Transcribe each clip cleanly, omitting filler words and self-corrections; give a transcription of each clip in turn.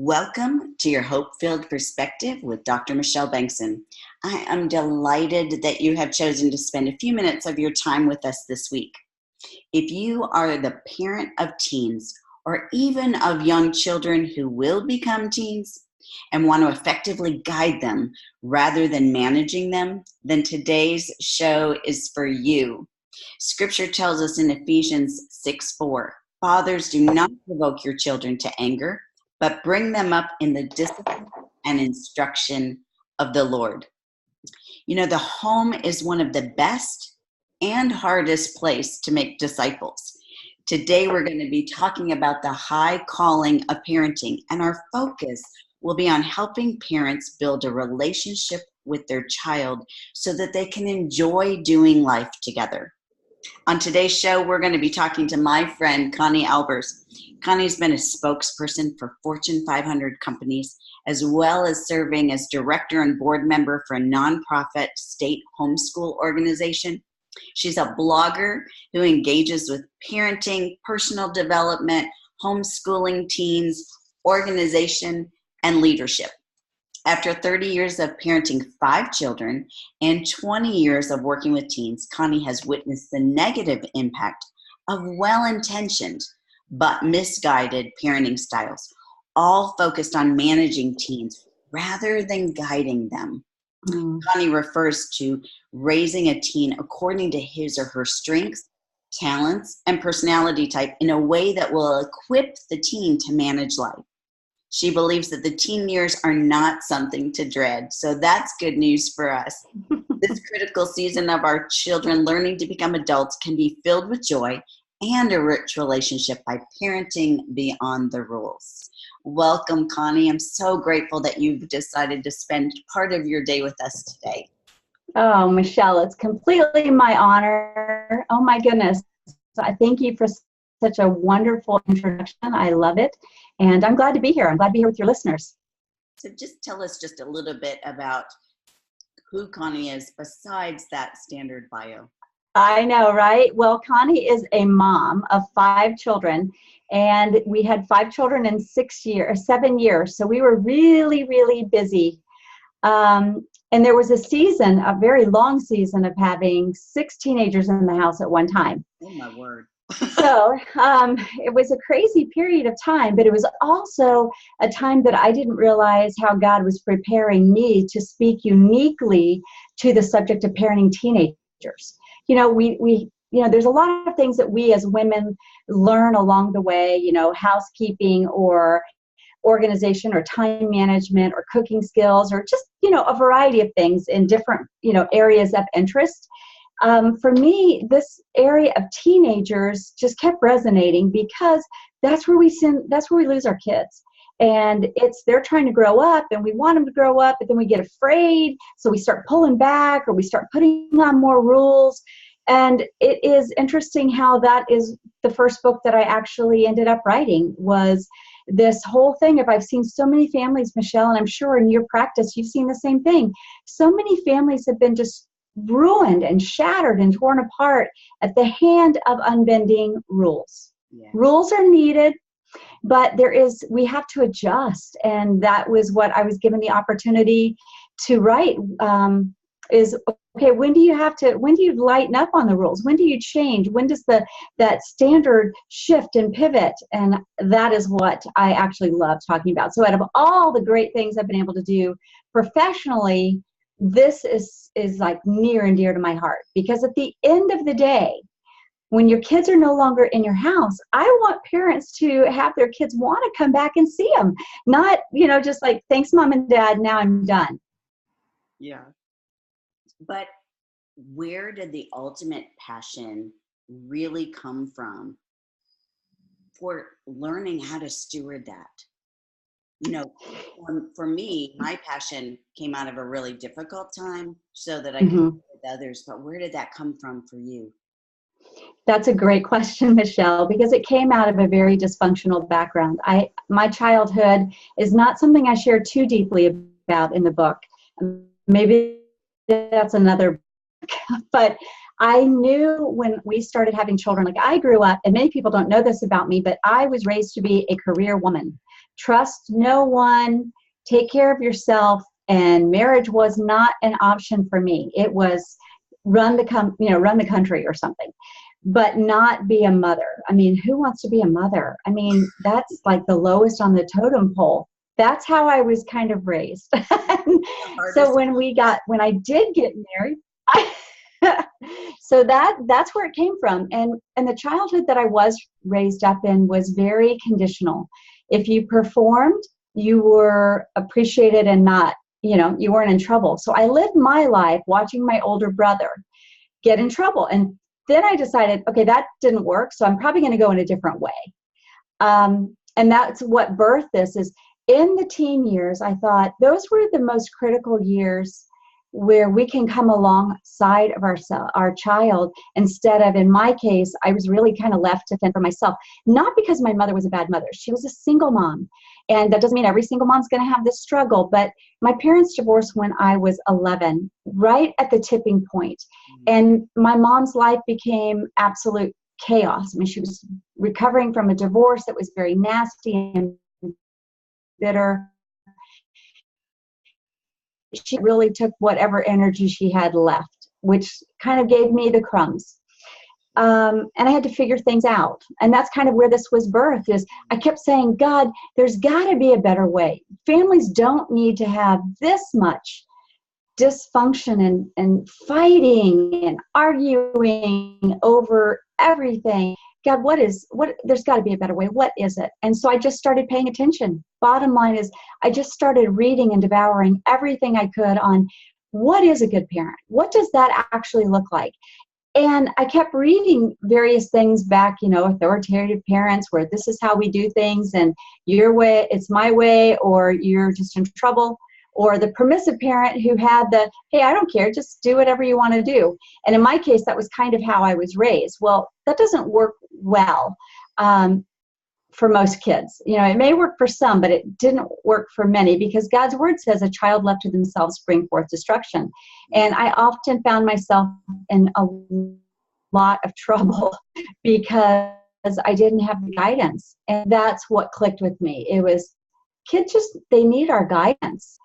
Welcome to your Hope-Filled Perspective with Dr. Michelle Bengtson. I am delighted that you have chosen to spend a few minutes of your time with us this week. If you are the parent of teens or even of young children who will become teens and want to effectively guide them rather than managing them, then today's show is for you. Scripture tells us in Ephesians 6:4, "Fathers, do not provoke your children to anger, but bring them up in the discipline and instruction of the Lord." You know, the home is one of the best and hardest place to make disciples. Today, we're going to be talking about the high calling of parenting, and our focus will be on helping parents build a relationship with their child so that they can enjoy doing life together. On today's show, we're going to be talking to my friend, Connie Albers. Connie's been a spokesperson for Fortune 500 companies, as well as serving as director and board member for a nonprofit state homeschool organization. She's a blogger who engages with parenting, personal development, homeschooling teens, organization, and leadership. After 30 years of parenting 5 children and 20 years of working with teens, Connie has witnessed the negative impact of well-intentioned but misguided parenting styles, all focused on managing teens rather than guiding them. Connie refers to raising a teen according to his or her strengths, talents, and personality type in a way that will equip the teen to manage life. She believes that the teen years are not something to dread, so that's good news for us. This critical season of our children learning to become adults can be filled with joy and a rich relationship by parenting beyond the rules. Welcome, Connie. I'm so grateful that you've decided to spend part of your day with us today. Oh, Michelle, it's completely my honor. Oh, my goodness. I thank you for such a wonderful introduction. I love it. And I'm glad to be here. I'm glad to be here with your listeners. So just tell us just a little bit about who Connie is besides that standard bio. I know, right? Well, Connie is a mom of 5 children, and we had 5 children in 7 years. So we were really, really busy. And there was a very long season of having 6 teenagers in the house at one time. Oh, my word. So it was a crazy period of time, but it was also a time that I didn't realize how God was preparing me to speak uniquely to the subject of parenting teenagers. You know, there's a lot of things that we as women learn along the way, you know, housekeeping or organization or time management or cooking skills or just, you know, a variety of things in different, you know, areas of interest. For me, this area of teenagers just kept resonating because that's where we lose our kids. And they're trying to grow up and we want them to grow up, but then we get afraid. So we start pulling back or we start putting on more rules. And it is interesting how that is the first book that I actually ended up writing was this whole thing of I've seen so many families, Michelle, and I'm sure in your practice, you've seen the same thing. So many families have been just ruined and shattered and torn apart at the hand of unbending rules. Yeah. Rules are needed, but we have to adjust. And that was what I was given the opportunity to write okay, when do you lighten up on the rules? When do you change? When does that standard shift and pivot? And that is what I actually love talking about. So out of all the great things I've been able to do professionally, this is like near and dear to my heart, because at the end of the day, when your kids are no longer in your house, I want parents to have their kids want to come back and see them, not, you know, just like, thanks, Mom and Dad, now I'm done. Yeah. But where did the ultimate passion really come from for learning how to steward that? You know, for me, my passion came out of a really difficult time so that I could work with others. But where did that come from for you? That's a great question, Michelle, because it came out of a very dysfunctional background. My childhood is not something I share too deeply about in the book. Maybe that's another book. But I knew when we started having children, like I grew up, and many people don't know this about me, but I was raised to be a career woman, trust no one, take care of yourself. And marriage was not an option for me. It was run the country or something, but not be a mother. I mean, who wants to be a mother? I mean, that's like the lowest on the totem pole. That's how I was kind of raised. So when I did get married, so that's where it came from. And the childhood that I was raised up in was very conditional. If you performed, you were appreciated and not, you weren't in trouble. So I lived my life watching my older brother get in trouble. And then I decided, okay, that didn't work. So I'm probably going to go in a different way. And that's what birthed this is in the teen years. I thought those were the most critical years where we can come alongside of our child instead of, in my case, I was really kind of left to fend for myself. Not because my mother was a bad mother. She was a single mom. And that doesn't mean every single mom's going to have this struggle. But my parents divorced when I was 11, right at the tipping point. And my mom's life became absolute chaos. I mean, she was recovering from a divorce that was very nasty and bitter. She really took whatever energy she had left, which kind of gave me the crumbs. And I had to figure things out. And that's kind of where this was birthed is I kept saying, God, there's got to be a better way. Families don't need to have this much dysfunction and fighting and arguing over everything. God, there's got to be a better way. What is it? And so I just started paying attention. Bottom line is I just started reading and devouring everything I could on what is a good parent? What does that actually look like? And I kept reading various things back, authoritative parents where this is how we do things and your way, it's my way, or you're just in trouble. Or the permissive parent who had hey, I don't care, just do whatever you want to do. And in my case, that was kind of how I was raised. Well, that doesn't work well for most kids. It may work for some, but it didn't work for many because God's word says a child left to themselves bring forth destruction. And I often found myself in a lot of trouble because I didn't have the guidance. And that's what clicked with me. It was kids they need our guidance.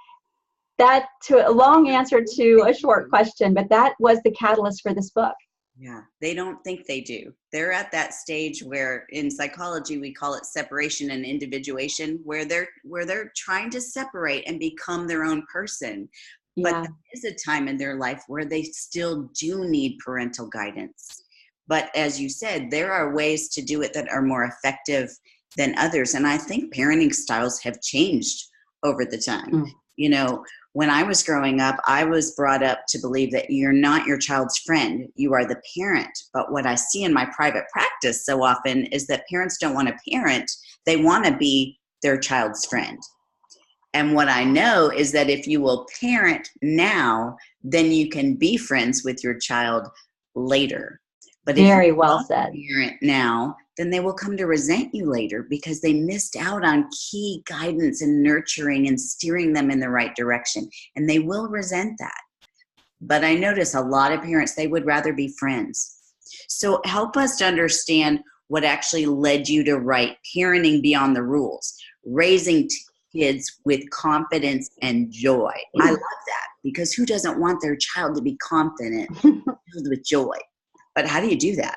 That to a long answer to a short question, but that was the catalyst for this book. Yeah, they don't think they do. They're at that stage where in psychology we call it separation and individuation, where they're trying to separate and become their own person. But there is a time in their life where they still do need parental guidance. But as you said, there are ways to do it that are more effective than others. And I think parenting styles have changed over the time. When I was growing up, I was brought up to believe that you're not your child's friend. You are the parent. But what I see in my private practice so often is that parents don't want to parent. They want to be their child's friend. And what I know is that if you will parent now, then you can be friends with your child later. But Very if you well don't said. parent now, then they will come to resent you later because they missed out on key guidance and nurturing and steering them in the right direction. And they will resent that. But I notice a lot of parents, they would rather be friends. So help us to understand what actually led you to write Parenting Beyond the Rules, raising kids with confidence and joy. I love that because who doesn't want their child to be confident, filled with joy? But how do you do that?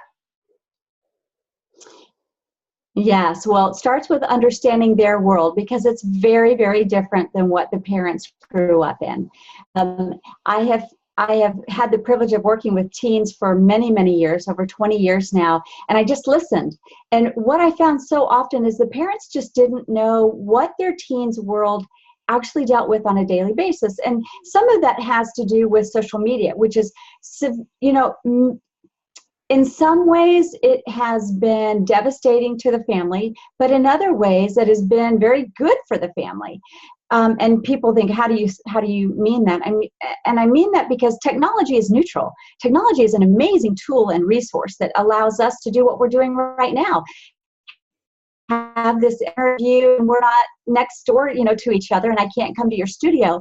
Yes, well, it starts with understanding their world because it's very, very different than what the parents grew up in. I have had the privilege of working with teens for many, many years, over 20 years now, and I just listened. And what I found so often is the parents just didn't know what their teens' world actually dealt with on a daily basis. And some of that has to do with social media, which is, in some ways, it has been devastating to the family, but in other ways, it has been very good for the family. And people think, how do you mean that? I mean that because technology is neutral. Technology is an amazing tool and resource that allows us to do what we're doing right now. Have this interview, and we're not next door, to each other, and I can't come to your studio.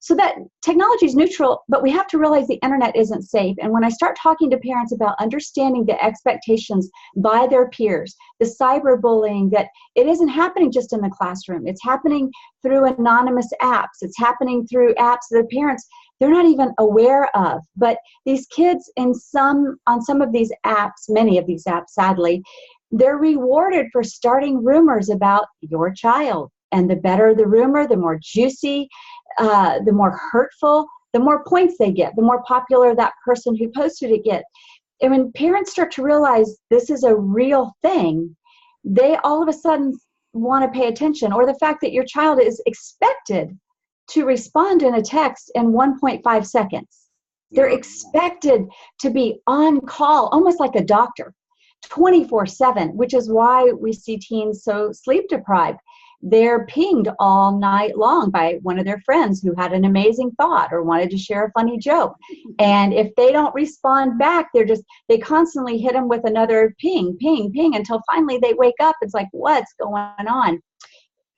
So that technology is neutral, but we have to realize the internet isn't safe. And when I start talking to parents about understanding the expectations by their peers, the cyberbullying, that it isn't happening just in the classroom. It's happening through anonymous apps. It's happening through apps that the parents, they're not even aware of. But these kids on some of these apps, many of these apps, sadly, they're rewarded for starting rumors about your child. And the better the rumor, the more juicy, the more hurtful, the more points they get, the more popular that person who posted it gets. And when parents start to realize this is a real thing, they all of a sudden want to pay attention. Or the fact that your child is expected to respond in a text in 1.5 seconds. They're expected to be on call, almost like a doctor, 24/7, which is why we see teens so sleep deprived. They're pinged all night long by one of their friends who had an amazing thought or wanted to share a funny joke. And if they don't respond back, they constantly hit them with another ping, ping, ping, until finally they wake up. It's like, what's going on?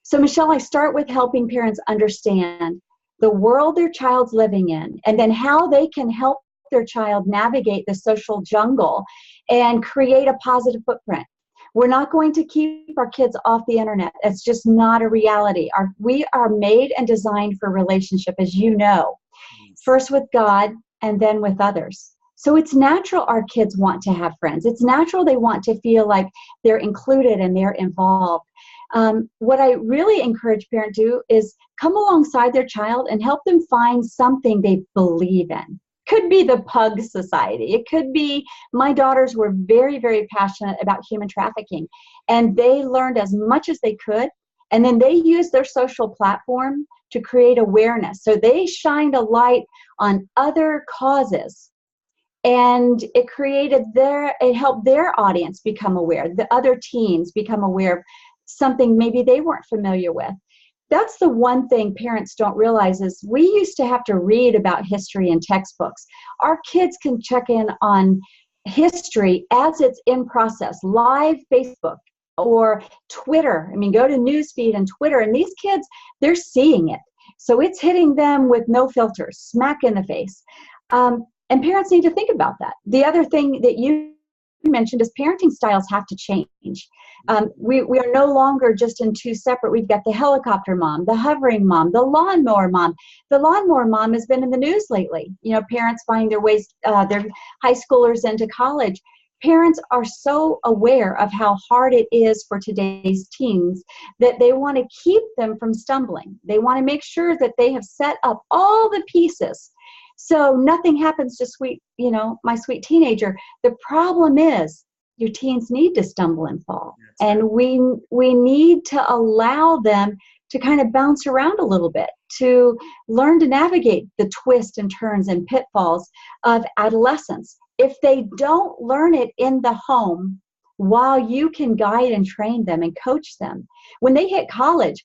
So Michelle, I start with helping parents understand the world their child's living in, and then how they can help their child navigate the social jungle and create a positive footprint. We're not going to keep our kids off the internet. It's just not a reality. We are made and designed for relationship, as you know, first with God and then with others. So it's natural our kids want to have friends. It's natural they want to feel like they're included and they're involved. What I really encourage parents to do is come alongside their child and help them find something they believe in. Could be the Pug Society. It could be, my daughters were very, very passionate about human trafficking, and they learned as much as they could, and then they used their social platform to create awareness. So they shined a light on other causes, and it helped their audience become aware, the other teens become aware of something maybe they weren't familiar with. That's the one thing parents don't realize is we used to have to read about history in textbooks. Our kids can check in on history as it's in process, live Facebook or Twitter. I mean, go to newsfeed and Twitter, and these kids, they're seeing it. So it's hitting them with no filters, smack in the face. And parents need to think about that. The other thing that you mentioned is parenting styles have to change. We are no longer just in two separate. We've got the helicopter mom, the hovering mom, the lawnmower mom. The lawnmower mom has been in the news lately. You know, parents finding their ways, their high schoolers into college. Parents are so aware of how hard it is for today's teens that they want to keep them from stumbling. They want to make sure that they have set up all the pieces so nothing happens to my sweet teenager. The problem is your teens need to stumble and fall. That's and right. we need to allow them to kind of bounce around a little bit, to learn to navigate the twists and turns and pitfalls of adolescence. If they don't learn it in the home, while you can guide and train them and coach them, when they hit college,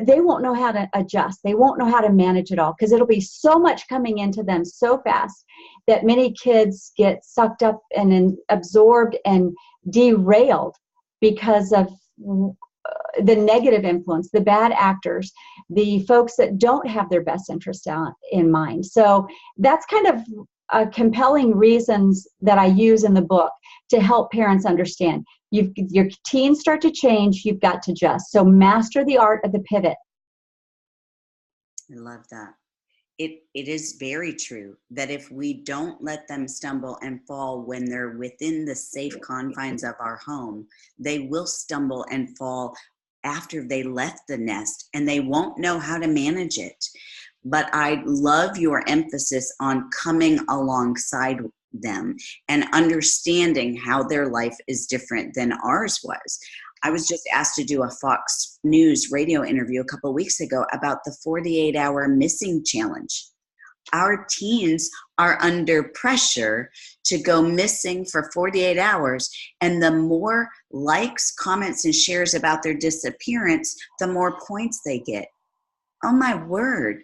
they won't know how to adjust. They won't know how to manage it all because it'll be so much coming into them so fast that many kids get sucked up and absorbed and derailed because of the negative influence, the bad actors, the folks that don't have their best interest in mind. So that's kind of compelling reasons that I use in the book to help parents understand. Your teens start to change, you've got to adjust. So master the art of the pivot. I love that. It is very true that if we don't let them stumble and fall when they're within the safe confines of our home, they will stumble and fall after they left the nest, and they won't know how to manage it. But I love your emphasis on coming alongside them and understanding how their life is different than ours was. I was just asked to do a Fox News radio interview a couple of weeks ago about the 48-hour missing challenge. Our teens are under pressure to go missing for 48 hours, and the more likes, comments, and shares about their disappearance, the more points they get. Oh my word.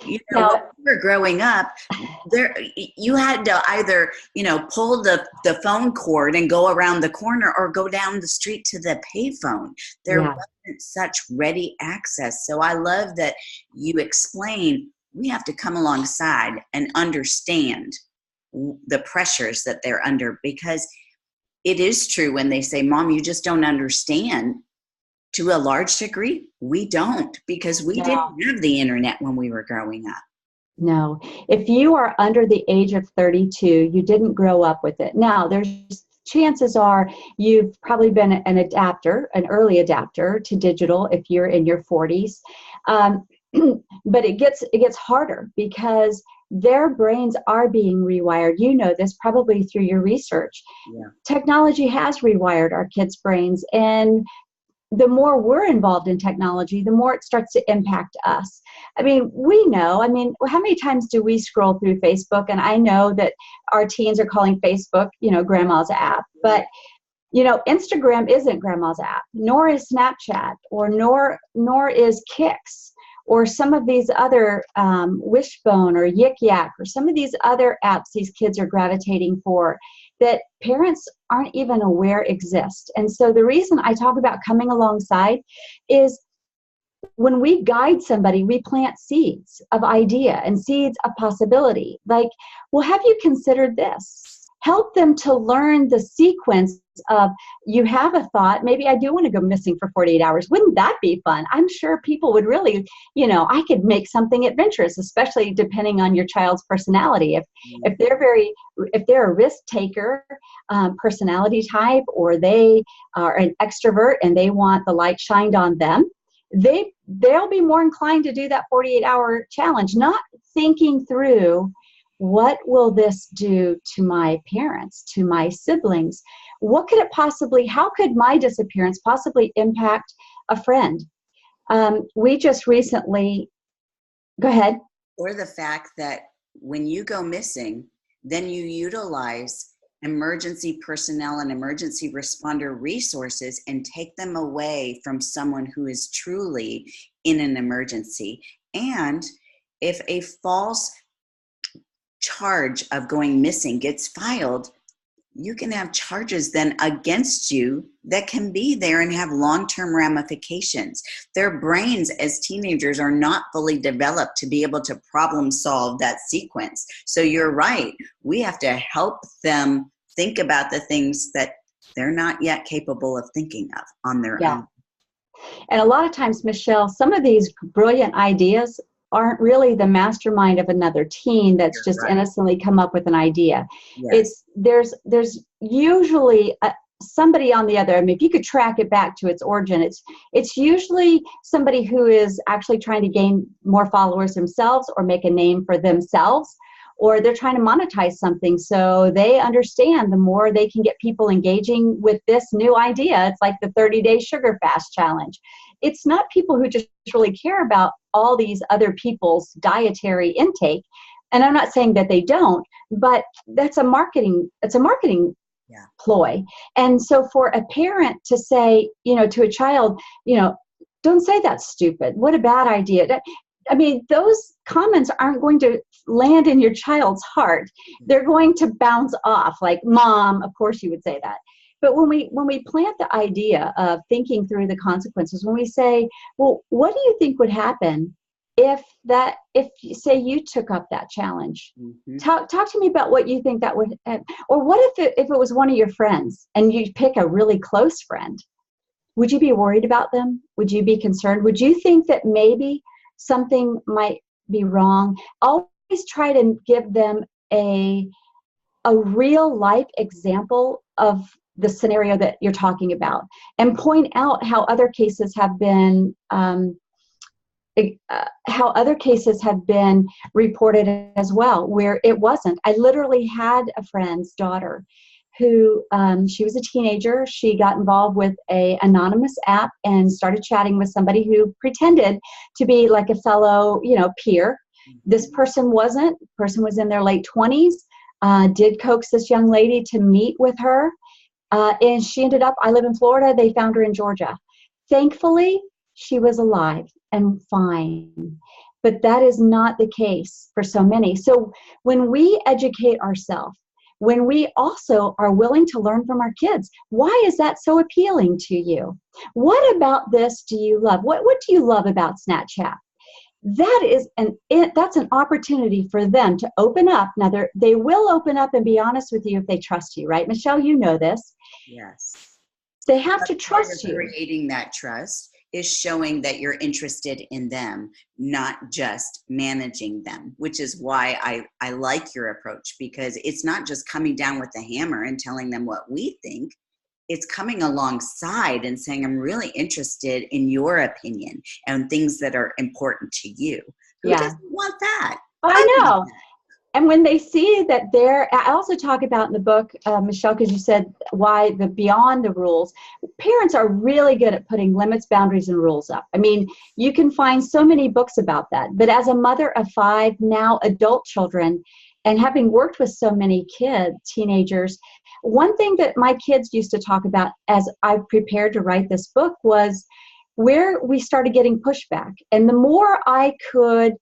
You know, when we were growing up, you had to either, pull the phone cord and go around the corner or go down the street to the payphone. There wasn't such ready access. So I love that you explain we have to come alongside and understand the pressures that they're under, because it is true when they say, Mom, you just don't understand. To a large degree, we don't, because we didn't have the internet when we were growing up. No. If you are under the age of 32, you didn't grow up with it. Now, there's chances are you've probably been an early adapter to digital if you're in your 40s. But it gets harder because their brains are being rewired. You know this probably through your research. Yeah. Technology has rewired our kids' brains, and the more we're involved in technology, the more it starts to impact us. I mean, we know, how many times do we scroll through Facebook? And I know that our teens are calling Facebook, grandma's app, but Instagram isn't grandma's app, nor is Snapchat, or nor is Kicks, or some of these other Wishbone or Yik Yak, or some of these other apps these kids are gravitating for that parents aren't even aware exist. And so the reason I talk about coming alongside is when we guide somebody, we plant seeds of idea and seeds of possibility. Like, well, have you considered this? Help them to learn the sequence of, you have a thought, maybe I do want to go missing for 48 hours. Wouldn't that be fun? I'm sure people would really, I could make something adventurous, especially depending on your child's personality. If they're a risk taker personality type, or they are an extrovert and they want the light shined on them, they'll be more inclined to do that 48-hour challenge, not thinking through, what will this do to my parents, to my siblings? What could it possibly, how could my disappearance possibly impact a friend? We just recently, go ahead. Or the fact that when you go missing, then you utilize emergency personnel and emergency responder resources and take them away from someone who is truly in an emergency. And if a false charge of going missing gets filed, you can have charges then against you that can be there and have long-term ramifications. Their brains as teenagers are not fully developed to be able to problem solve that sequence. So you're right. We have to help them think about the things that they're not yet capable of thinking of on their own. And a lot of times, Michelle, some of these brilliant ideas aren't really the mastermind of another teen that's just innocently come up with an idea. Yes. There's usually somebody on the other. If you could track it back to its origin, it's usually somebody who is actually trying to gain more followers themselves or make a name for themselves, or they're trying to monetize something. So they understand the more they can get people engaging with this new idea. It's like the 30-day sugar fast challenge. It's not people who just really care about all these other people's dietary intake. And I'm not saying that they don't, but it's a marketing ploy. And so for a parent to say, to a child, don't say that's stupid. What a bad idea. Those comments aren't going to land in your child's heart. They're going to bounce off like, Mom, of course you would say that. But when we plant the idea of thinking through the consequences, when we say, well, what do you think would happen if say you took up that challenge? Mm-hmm. Talk to me about what you think that would, or what if it was one of your friends and you pick a really close friend? Would you be worried about them? Would you be concerned? Would you think that maybe something might be wrong? Always try to give them a real life example of the scenario that you're talking about, and point out how other cases have been reported as well, where it wasn't. I literally had a friend's daughter who, she was a teenager. She got involved with a anonymous app and started chatting with somebody who pretended to be like a fellow, peer. This person wasn't. Person was in their late 20s, did coax this young lady to meet with her. And she ended up, I live in Florida, they found her in Georgia. Thankfully, she was alive and fine. But that is not the case for so many. So when we educate ourselves, when we also are willing to learn from our kids, why is that so appealing to you? What about this do you love? What do you love about Snapchat? that's an opportunity for them to open up. Now they will open up and be honest with you if they trust you, right? Michelle, you know this. Yes. They have to trust you. Creating that trust is showing that you're interested in them, not just managing them, which is why I like your approach, because it's not just coming down with the hammer and telling them what we think. It's coming alongside and saying, I'm really interested in your opinion and things that are important to you. Who doesn't want that? I know. And when they see that I also talk about in the book, Michelle, because you said why the beyond the rules, parents are really good at putting limits, boundaries, and rules up. I mean, you can find so many books about that. But as a mother of 5 now adult children, and having worked with so many teenagers, one thing that my kids used to talk about as I prepared to write this book was where we started getting pushback. And the more I could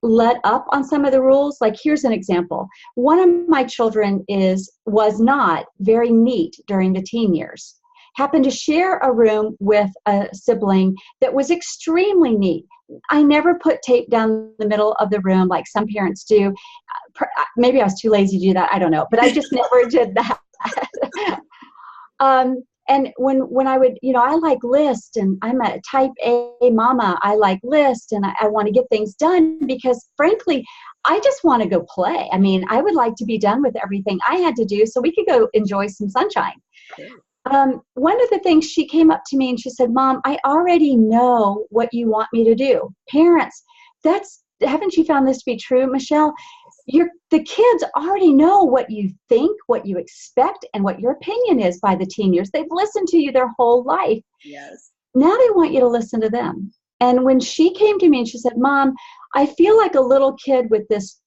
let up on some of the rules, like here's an example. One of my children was not very neat during the teen years. Happened to share a room with a sibling that was extremely neat. I never put tape down the middle of the room like some parents do. Maybe I was too lazy to do that. I don't know, but I just never did that. And when I would, I like list, and I'm a type A mama. I like list, and I want to get things done because, frankly, I just want to go play. I mean, I would like to be done with everything I had to do so we could go enjoy some sunshine. One of the things, she came up to me and she said, Mom, I already know what you want me to do. Parents, haven't you found this to be true, Michelle? The kids already know what you think, what you expect, and what your opinion is by the teen years. They've listened to you their whole life. Yes. Now they want you to listen to them. And when she came to me and she said, Mom, I feel like a little kid with this,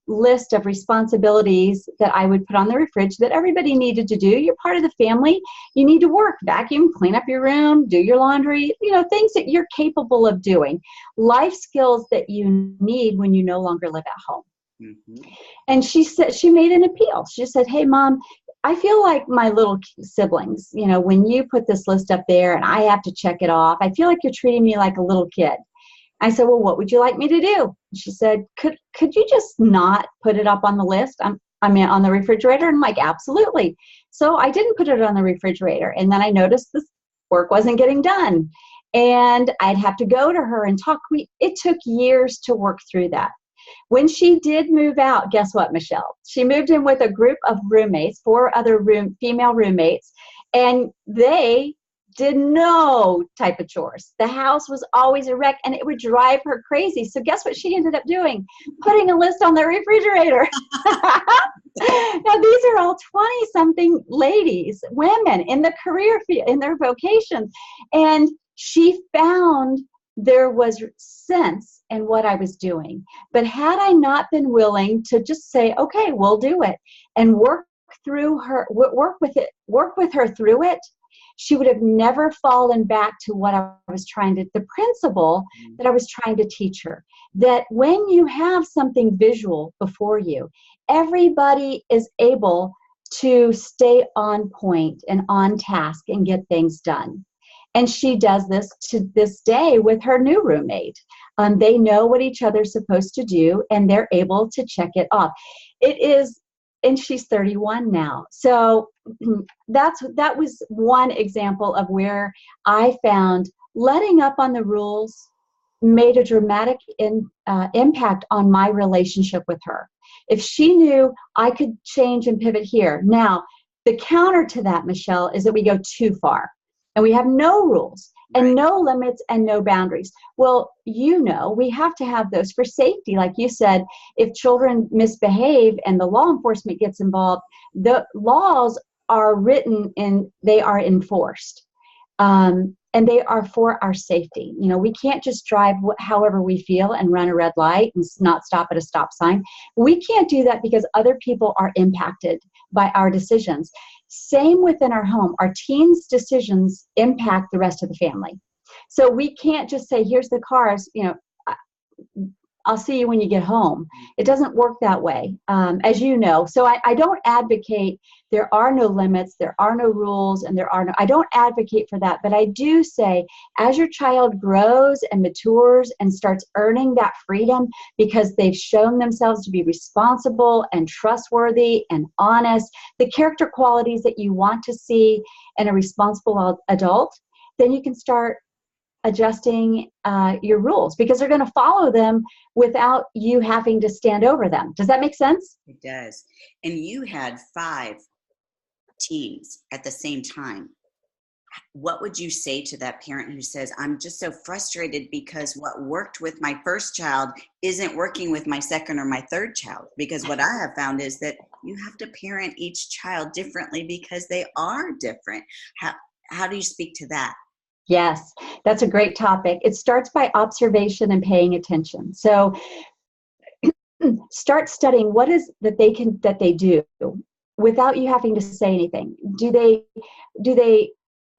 list of responsibilities that I would put on the fridge that everybody needed to do. You're part of the family. You need to work, vacuum, clean up your room, do your laundry, things that you're capable of doing. Life skills that you need when you no longer live at home. Mm-hmm. And she said, she made an appeal. She said, hey, Mom, I feel like my little siblings, when you put this list up there and I have to check it off, I feel like you're treating me like a little kid. I said, well, what would you like me to do? She said, could you just not put it up on the list? On the refrigerator? And I'm like, absolutely. So I didn't put it on the refrigerator. And then I noticed the work wasn't getting done. And I'd have to go to her and talk. It took years to work through that. When she did move out, guess what, Michelle? She moved in with a group of roommates, 4 other female roommates, and they did no type of chores. The house was always a wreck, and it would drive her crazy. So guess what she ended up doing? Putting a list on the refrigerator. Now, these are all 20-something ladies, women in the career field, in their vocations. And she found there was sense in what I was doing. But had I not been willing to just say, okay, we'll do it, and work with her through it, she would have never fallen back to what I was the principle that I was trying to teach her. That when you have something visual before you, everybody is able to stay on point and on task and get things done. And she does this to this day with her new roommate. They know what each other's supposed to do, and they're able to check it off. And she's 31 now. So that was one example of where I found letting up on the rules made a dramatic impact on my relationship with her. If she knew I could change and pivot here. Now, the counter to that, Michelle, is that we go too far. And we have no rules and no limits and no boundaries. Well, we have to have those for safety. Like you said, if children misbehave and the law enforcement gets involved, the laws are written and they are enforced. And they are for our safety. We can't just drive however we feel and run a red light and not stop at a stop sign. We can't do that because other people are impacted by our decisions. Same within our home. Our teens' decisions impact the rest of the family. So we can't just say, here's the cars. I'll see you when you get home. It doesn't work that way, as you know. So I don't advocate there are no limits, there are no rules, and I don't advocate for that. But I do say, as your child grows and matures and starts earning that freedom because they've shown themselves to be responsible and trustworthy and honest, the character qualities that you want to see in a responsible adult, then you can start adjusting your rules, because they're going to follow them without you having to stand over them. Does that make sense? It does. And you had 5 teens at the same time. What would you say to that parent who says, I'm just so frustrated because what worked with my first child isn't working with my second or my third child? Because what I have found is that you have to parent each child differently because they are different. How do you speak to that? Yes, that's a great topic. It starts by observation and paying attention. So start studying what is that they do without you having to say anything. Do they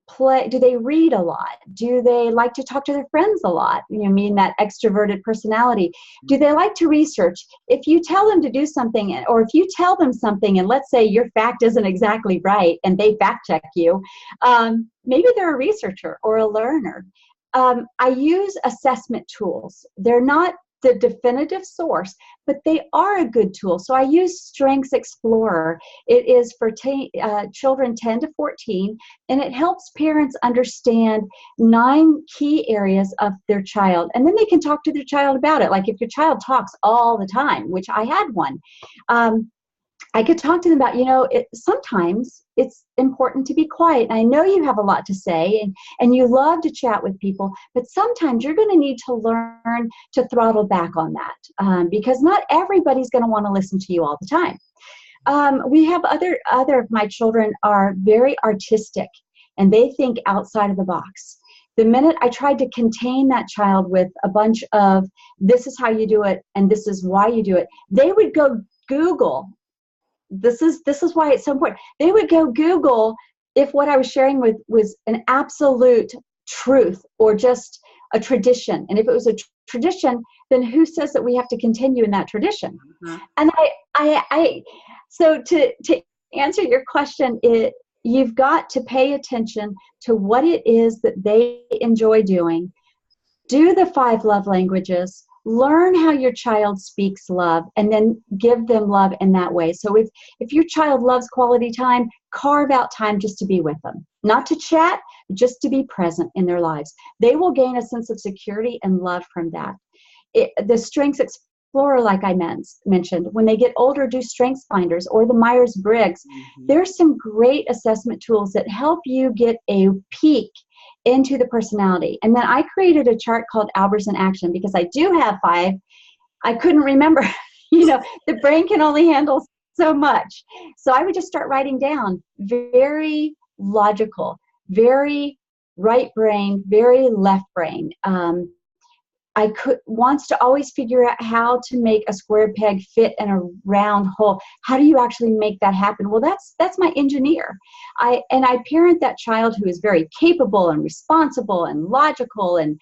play? Do they read a lot? Do they like to talk to their friends a lot? Mean that extroverted personality. Do they like to research? If you tell them to do something, or if you tell them something, and let's say your fact isn't exactly right, and they fact check you, maybe they're a researcher or a learner. I use assessment tools. They're not the definitive source, but they are a good tool. So I use Strengths Explorer. It is for children 10 to 14, and it helps parents understand 9 key areas of their child. And then they can talk to their child about it. Like if your child talks all the time, which I had one, I could talk to them about, sometimes it's important to be quiet. And I know you have a lot to say and you love to chat with people, but sometimes you're going to need to learn to throttle back on that, because not everybody's going to want to listen to you all the time. We have other of my children are very artistic, and they think outside of the box. The minute I tried to contain that child with a bunch of, this is how you do it and this is why you do it, they would go Google. This is why it's so important. They would go Google if what I was sharing with was an absolute truth or just a tradition. And if it was a tradition, then who says that we have to continue in that tradition? Mm-hmm. And so to answer your question, you've got to pay attention to what it is that they enjoy doing. Do the 5 love languages. Learn how your child speaks love, and then give them love in that way. So if your child loves quality time, carve out time just to be with them. Not to chat, just to be present in their lives. They will gain a sense of security and love from that. The Strengths Explorer, like I mentioned, when they get older, do Strengths Finders or the Myers-Briggs. Mm-hmm. There's some great assessment tools that help you get a peek into the personality. And then I created a chart called Albers in Action, because I do have 5. I couldn't remember, the brain can only handle so much. So I would just start writing down very logical, very right brain, very left brain. Wants to always figure out how to make a square peg fit in a round hole. How do you actually make that happen? Well, that's my engineer. I parent that child who is very capable and responsible and logical and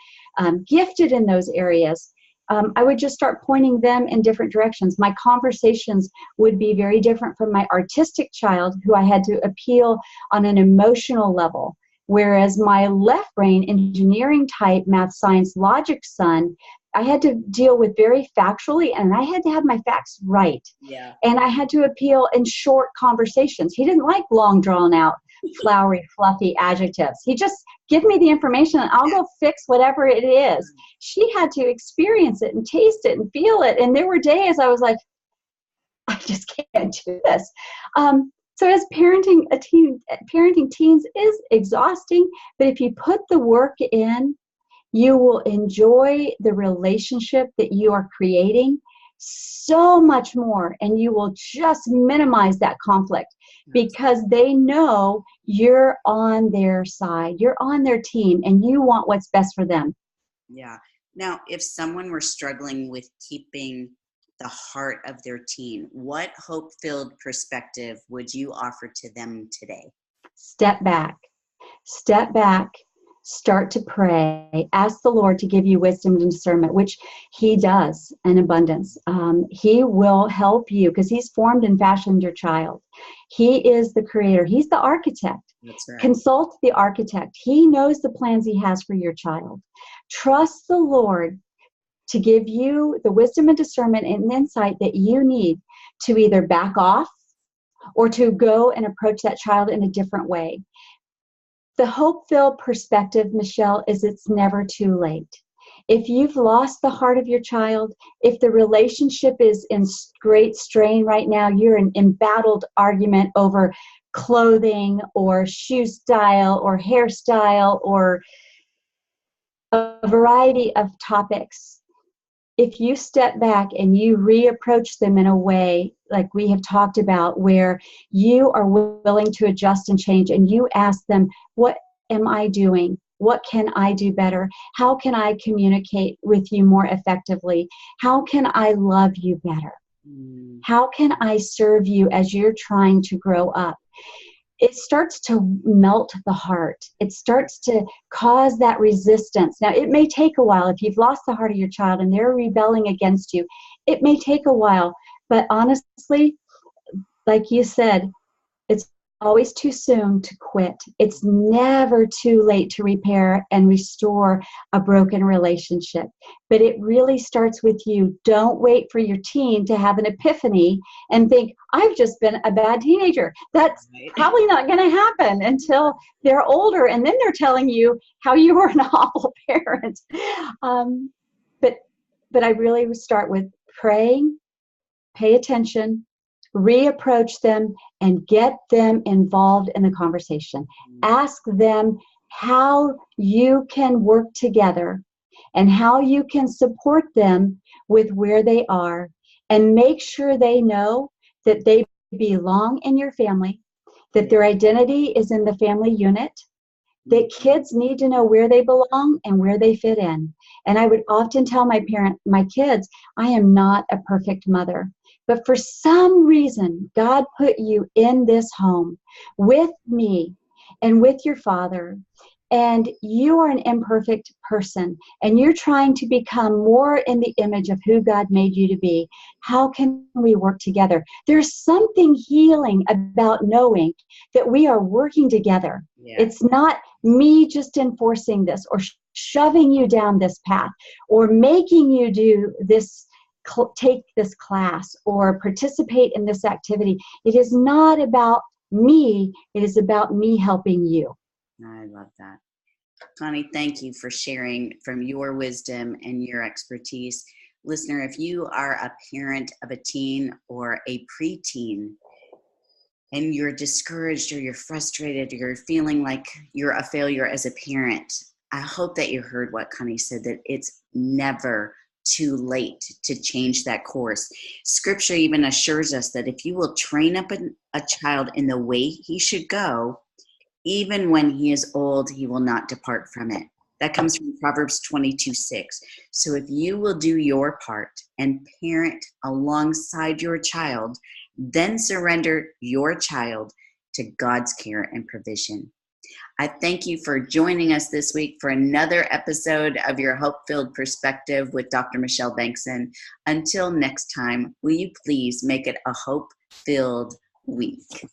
gifted in those areas. I would just start pointing them in different directions. My conversations would be very different from my artistic child, who I had to appeal on an emotional level. Whereas my left brain, engineering type, math, science, logic son, I had to deal with very factually, and I had to have my facts right. Yeah. And I had to appeal in short conversations. He didn't like long, drawn out, flowery, fluffy adjectives. He just give me the information and I'll go fix whatever it is. She had to experience it and taste it and feel it. And there were days I was like, I just can't do this. So as parenting teens is exhausting, but if you put the work in, you will enjoy the relationship that you are creating so much more, and you will just minimize that conflict because they know you're on their side, you're on their team, and you want what's best for them. Yeah. Now, if someone were struggling with keeping the heart of their teen, what hope-filled perspective would you offer to them today? Step back. start to pray, ask the Lord to give you wisdom and discernment, which he does in abundance. He will help you because he's formed and fashioned your child. He is the creator. He's the architect. That's right. Consult the architect. He knows the plans he has for your child. Trust the Lord to give you the wisdom and discernment and insight that you need to either back off or to go and approach that child in a different way. The hope-filled perspective, Michelle, is it's never too late. If you've lost the heart of your child, if the relationship is in great strain right now, you're in embattled argument over clothing or shoe style or hairstyle or a variety of topics, if you step back and you reapproach them in a way like we have talked about, where you are willing to adjust and change, and you ask them, what am I doing? What can I do better? How can I communicate with you more effectively? How can I love you better? How can I serve you as you're trying to grow up? It starts to melt the heart. It starts to cause that resistance. Now, it may take a while. If you've lost the heart of your child and they're rebelling against you, it may take a while. But honestly, like you said, it's always too soon to quit. It's never too late to repair and restore a broken relationship. But it really starts with you. Don't wait for your teen to have an epiphany and think, I've just been a bad teenager. That's probably not going to happen until they're older. And then they're telling you how you were an awful parent. But I really would start with praying, pay attention, reapproach them, and get them involved in the conversation. Ask them how you can work together and how you can support them with where they are, and make sure they know that they belong in your family, that their identity is in the family unit, that kids need to know where they belong and where they fit in. And I would often tell my kids, I am not a perfect mother. But for some reason, God put you in this home with me and with your father, and you are an imperfect person, and you're trying to become more in the image of who God made you to be. How can we work together? There's something healing about knowing that we are working together. Yeah. It's not me just enforcing this or shoving you down this path or making you do this, take this class or participate in this activity. It is not about me. It is about me helping you. I love that. Connie, thank you for sharing from your wisdom and your expertise. Listener, if you are a parent of a teen or a preteen and you're discouraged or you're frustrated or you're feeling like you're a failure as a parent, I hope that you heard what Connie said, that it's never too late to change that course. Scripture even assures us that if you will train up a child in the way he should go, even when he is old, he will not depart from it. That comes from Proverbs 22:6. So if you will do your part and parent alongside your child, then surrender your child to God's care and provision. I thank you for joining us this week for another episode of Your Hope-Filled Perspective with Dr. Michelle Bengtson. Until next time, will you please make it a hope-filled week?